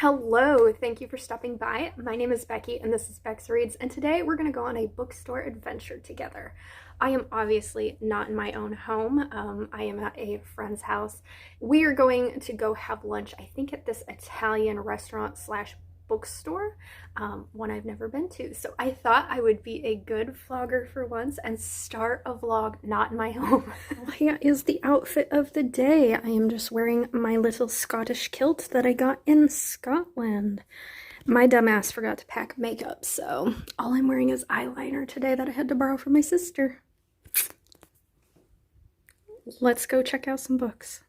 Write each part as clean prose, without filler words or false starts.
Hello, thank you for stopping by. My name is Becky and this is BecxReadz, and today we're going to go on a bookstore adventure together. I am obviously not in my own home. I am at a friend's house. We are going to go have lunch, I think at this Italian restaurant slash bookstore, one I've never been to. So I thought I would be a good vlogger for once and start a vlog not in my home. Here is the outfit of the day. I am just wearing my little Scottish kilt that I got in Scotland. My dumbass forgot to pack makeup, so all I'm wearing is eyeliner today that I had to borrow from my sister. Let's go check out some books.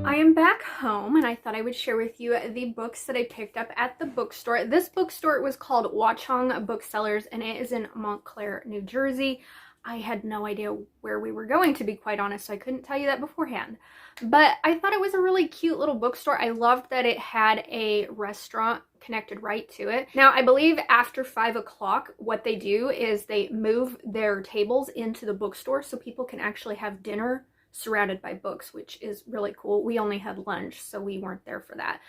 I am back home and I thought I would share with you the books that I picked up at the bookstore. This bookstore was called Watchung Booksellers and it is in Montclair, New Jersey. I had no idea where we were going, to be quite honest, so I couldn't tell you that beforehand. But I thought it was a really cute little bookstore. I loved that it had a restaurant connected right to it. Now, I believe after 5 o'clock, what they do is they move their tables into the bookstore so people can actually have dinner surrounded by books, which is really cool. We only had lunch, so we weren't there for that.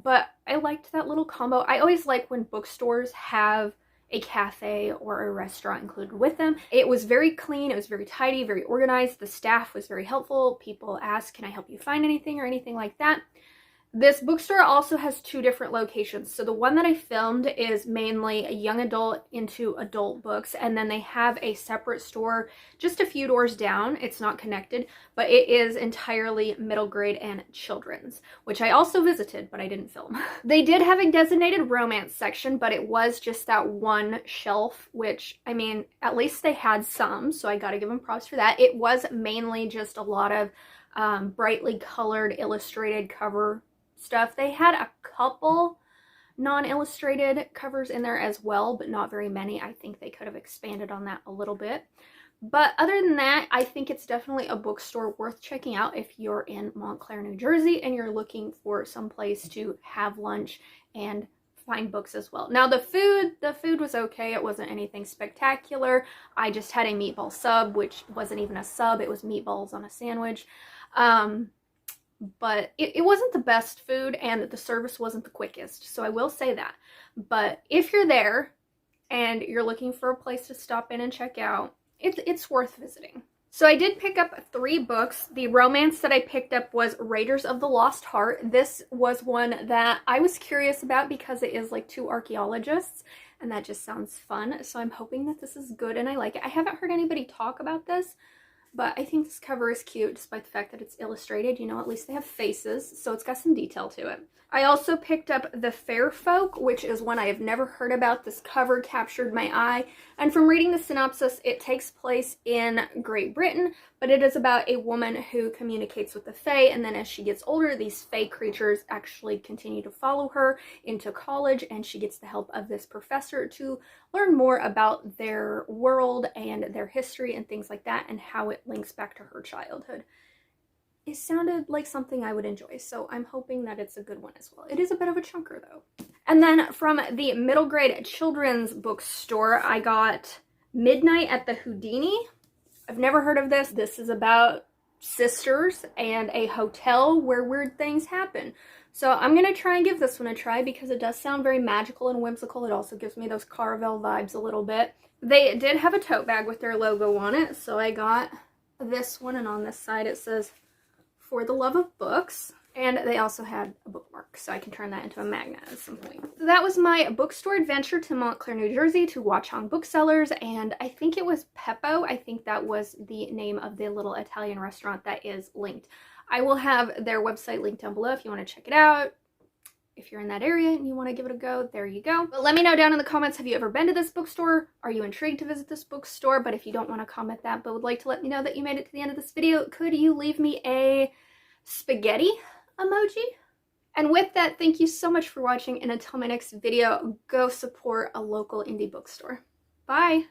But I liked that little combo. I always like when bookstores have a cafe or a restaurant included with them. It was very clean, it was very tidy, very organized. The staff was very helpful. People asked, can I help you find anything or anything like that? This bookstore also has 2 different locations. So the one that I filmed is mainly a young adult into adult books, and then they have a separate store just a few doors down. It's not connected, but it is entirely middle grade and children's, which I also visited, but I didn't film. They did have a designated romance section, but it was just that one shelf, which, I mean, at least they had some, so I gotta give them props for that. It was mainly just a lot of brightly colored illustrated cover stuff. They had a couple non-illustrated covers in there as well, but not very many. I think they could have expanded on that a little bit. But other than that, I think it's definitely a bookstore worth checking out if you're in Montclair, New Jersey, and you're looking for some place to have lunch and find books as well. Now the food was okay. It wasn't anything spectacular. I just had a meatball sub, which wasn't even a sub. It was meatballs on a sandwich. But it wasn't the best food and the service wasn't the quickest, so I will say that. But if you're there and you're looking for a place to stop in and check out, it's worth visiting. So I did pick up 3 books. The romance that I picked up was Raiders of the Lost Heart. This was one that I was curious about because it is like 2 archaeologists, and that just sounds fun. So I'm hoping that this is good and I like it. I haven't heard anybody talk about this, but I think this cover is cute despite the fact that it's illustrated. You know, at least they have faces, so it's got some detail to it. I also picked up The Fair Folk, which is one I have never heard about. This cover captured my eye, and from reading the synopsis, it takes place in Great Britain, but it is about a woman who communicates with the Fae, and then as she gets older, these Fae creatures actually continue to follow her into college, and she gets the help of this professor to learn more about their world and their history and things like that, and how it links back to her childhood. It sounded like something I would enjoy, so I'm hoping that it's a good one as well. It is a bit of a chunker, though. And then from the middle grade children's bookstore, I got Midnight at the Houdini. I've never heard of this. This is about sisters and a hotel where weird things happen. So I'm going to try and give this one a try because it does sound very magical and whimsical. It also gives me those Caravel vibes a little bit. They did have a tote bag with their logo on it, so I got this one, and on this side it says, "For the Love of Books," and they also had a bookmark, so I can turn that into a magnet at some point. So that was my bookstore adventure to Montclair, New Jersey, to Watchung Booksellers, and I think it was Peppo. I think that was the name of the little Italian restaurant that is linked. I will have their website linked down below if you want to check it out. If you're in that area and you want to give it a go, there you go. But let me know down in the comments, have you ever been to this bookstore? Are you intrigued to visit this bookstore? But if you don't want to comment that, but would like to let me know that you made it to the end of this video, could you leave me a spaghetti emoji? And with that, thank you so much for watching, and until my next video, go support a local indie bookstore. Bye!